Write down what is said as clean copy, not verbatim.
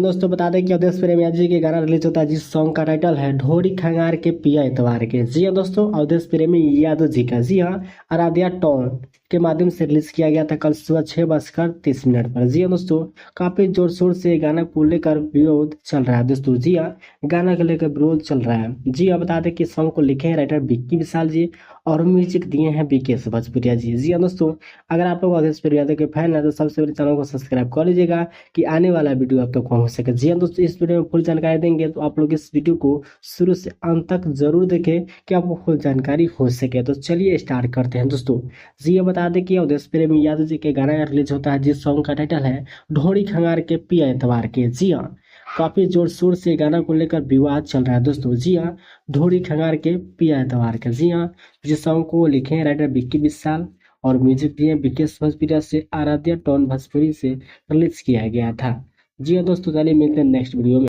दोस्तों बता दें कि अवधेश प्रेमिया जी के गाना रिलीज होता है जिस सॉन्ग का टाइटल है ढोरी खंगार के पिया इतवार के। जी हाँ दोस्तों, अवधेश प्रेमी यादव जी का, जी हाँ, आराध्या टोन के माध्यम से रिलीज किया गया था कल सुबह 6:30 पर। जी हाँ दोस्तों, काफी जोर शोर से गाना को लेकर विरोध चल रहा है दोस्तों। जी हाँ, गाना को लेकर विरोध चल रहा है। जी हाँ, बता दें कि सॉन्ग को लिखे हैं राइटर विक्की विशाल जी और म्यूजिक दिए हैं बीके भोजपुरिया जी। जी हाँ दोस्तों, अगर आप लोग अवधेश प्रेमी यादव के फैन है तो सबसे पहले चैनल को सब्सक्राइब कर लीजिएगा कि आने वाला वीडियो आप तक पहुंच सके। जी हाँ दोस्तों, इस वीडियो में फुल जानकारी देंगे तो आप लोग इस वीडियो को शुरू से अंत तक जरूर देखें कि आपको फुल जानकारी हो सके। तो चलिए स्टार्ट करते हैं दोस्तों। जी हाँ, बता दें कि अवधेश प्रेमी यादव जी के गाना रिलीज होता है जिस सॉन्ग का टाइटल है ढोरी खंगार के पिया एतवार के। जी हाँ, काफी जोर शोर से गाना को लेकर विवाद चल रहा है दोस्तों। जी हाँ, ढोरी खंगार के पिया एतवार के। जी हाँ, जिस सॉन्ग को लिखे हैं राइटर विक्की विशाल और म्यूजिक दिए विकेश भोजपुरिया से आराध्या टोन भोजपुरी से रिलीज किया गया था। जी हाँ दोस्तों, चलिए मिलते हैं नेक्स्ट वीडियो में।